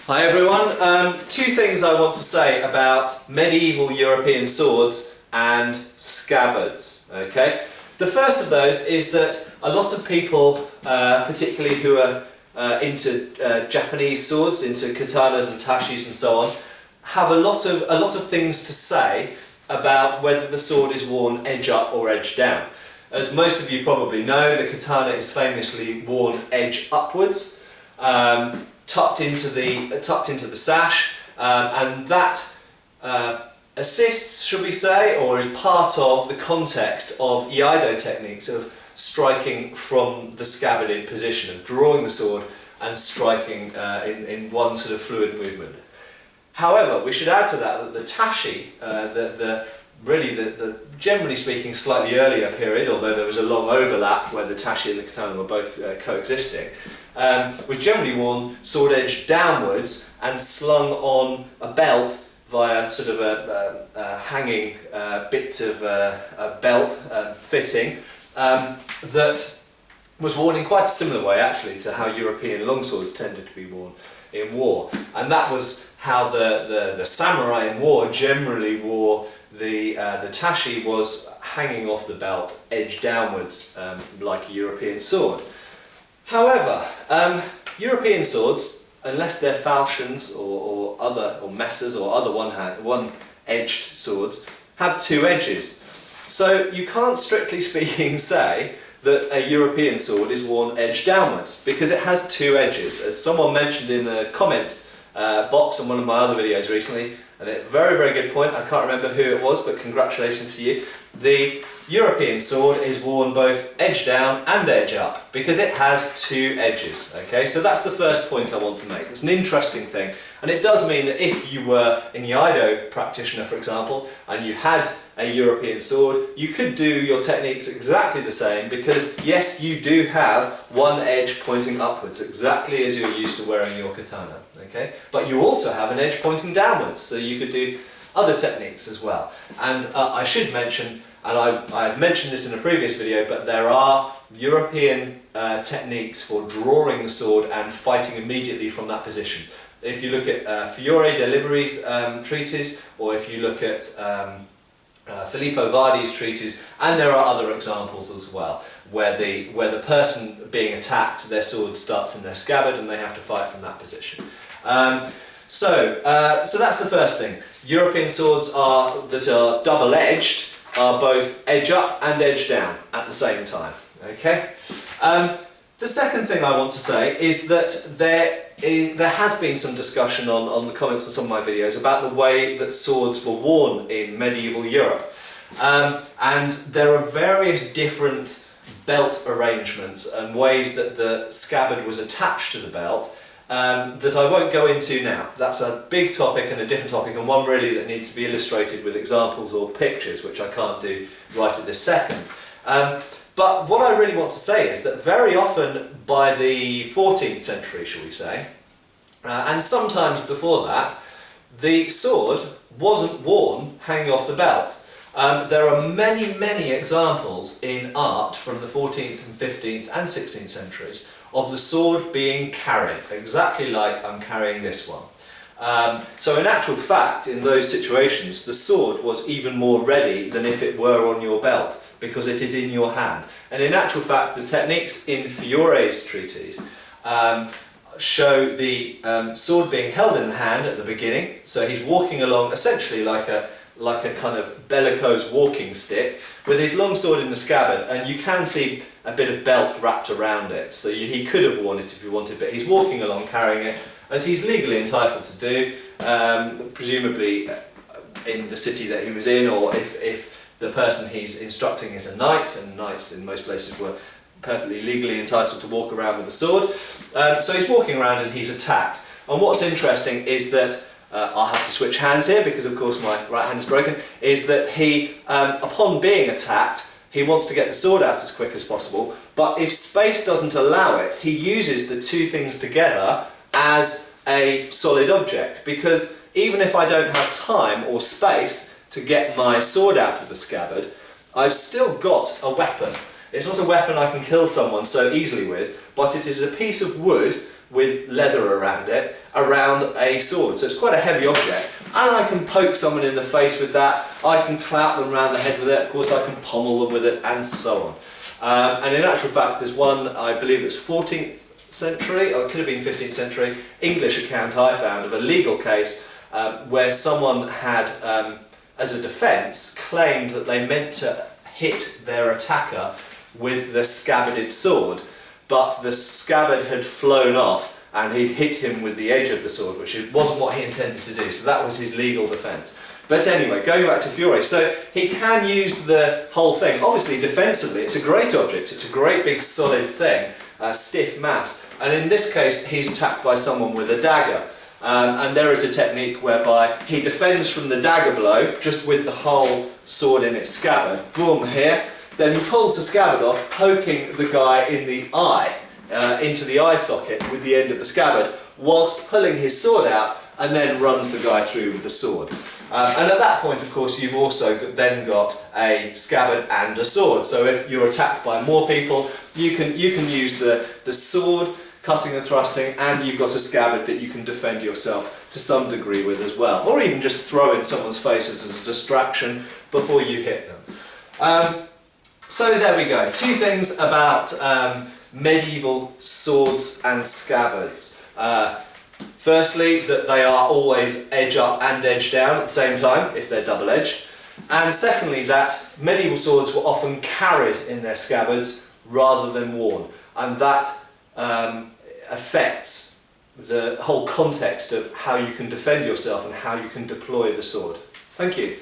Hi everyone. Two things I want to say about medieval European swords and scabbards. Okay. The first of those is that a lot of people, particularly who are into Japanese swords, into katanas and tashis and so on, have a lot of things to say about whether the sword is worn edge up or edge down. As most of you probably know, the katana is famously worn edge upwards, tucked into the sash, and that assists, should we say, or is part of the context of iaido techniques of striking from the scabbarded position, of drawing the sword and striking in one sort of fluid movement. However, we should add to that the tashi, the generally speaking slightly earlier period, although there was a long overlap where the tashi and the katana were both coexisting, was generally worn sword edge downwards and slung on a belt via sort of a hanging bits of a belt fitting that was worn in quite a similar way actually to how European longswords tended to be worn in war. And that was how the samurai in war generally wore the tashi, was hanging off the belt edge downwards like a European sword. However, European swords, unless they're falchions or messers or other one-edged swords, have two edges. So you can't strictly speaking say that a European sword is worn edge downwards, because it has two edges. As someone mentioned in the comments box on one of my other videos recently, and a very, very good point, I can't remember who it was, but congratulations to you. The European sword is worn both edge down and edge up because it has two edges. Okay, so that's the first point I want to make. It's an interesting thing, and it does mean that if you were an iaido practitioner, for example, and you had a European sword, you could do your techniques exactly the same, because yes, you do have one edge pointing upwards, exactly as you're used to wearing your katana. Okay, but you also have an edge pointing downwards, so you could do other techniques as well. And I should mention, and I've mentioned this in a previous video, but there are European techniques for drawing the sword and fighting immediately from that position. If you look at Fiore de Liberi's treatise, or if you look at Filippo Vardi's treatise, and there are other examples as well, where the person being attacked, their sword starts in their scabbard and they have to fight from that position. So that's the first thing. European swords that are double-edged are both edge up and edge down at the same time. Okay. The second thing I want to say is that there has been some discussion on the comments on some of my videos about the way that swords were worn in medieval Europe. And there are various different belt arrangements and ways that the scabbard was attached to the belt that I won't go into now. That's a big topic and a different topic, and one really that needs to be illustrated with examples or pictures, which I can't do right at this second. But what I really want to say is that very often by the 14th century, shall we say, and sometimes before that, the sword wasn't worn hanging off the belt. There are many, many examples in art from the 14th and 15th and 16th centuries of the sword being carried, exactly like I'm carrying this one. So in actual fact, in those situations, the sword was even more ready than if it were on your belt, because it is in your hand. And in actual fact, the techniques in Fiore's treatise show the sword being held in the hand at the beginning. So he's walking along essentially like a kind of bellicose walking stick with his long sword in the scabbard, and you can see a bit of belt wrapped around it. So he could have worn it if he wanted, but he's walking along carrying it, as he's legally entitled to do, presumably in the city that he was in, or if the person he's instructing is a knight, and knights in most places were perfectly legally entitled to walk around with a sword. So he's walking around and he's attacked. And what's interesting is that, I'll have to switch hands here because of course my right hand is broken, is that he, upon being attacked, he wants to get the sword out as quick as possible, but if space doesn't allow it, he uses the two things together as a solid object, because even if I don't have time or space to get my sword out of the scabbard, I've still got a weapon. It's not a weapon I can kill someone so easily with, but it is a piece of wood with leather around it, around a sword. So it's quite a heavy object. And I can poke someone in the face with that, I can clout them around the head with it, of course I can pommel them with it, and so on. And in actual fact, there's one, I believe it's 14th century, or it could have been 15th century, English account I found of a legal case where someone had, as a defence, claimed that they meant to hit their attacker with the scabbarded sword, but the scabbard had flown off and he'd hit him with the edge of the sword, which wasn't what he intended to do, so that was his legal defence. But anyway, going back to Fiore, so he can use the whole thing. Obviously, defensively, it's a great object, it's a great big solid thing, a stiff mass, and in this case he's attacked by someone with a dagger. And there is a technique whereby he defends from the dagger blow, just with the whole sword in its scabbard, boom, here, then he pulls the scabbard off, poking the guy in the eye, into the eye socket with the end of the scabbard, whilst pulling his sword out, and then runs the guy through with the sword. And at that point, of course, you've also then got a scabbard and a sword. So if you're attacked by more people, you can use the sword, cutting and thrusting, and you've got a scabbard that you can defend yourself to some degree with as well. Or even just throw in someone's face as a distraction before you hit them. So there we go. Two things about medieval swords and scabbards. Firstly, that they are always edge up and edge down at the same time, if they're double-edged. And secondly, that medieval swords were often carried in their scabbards rather than worn. And that affects the whole context of how you can defend yourself and how you can deploy the sword. Thank you.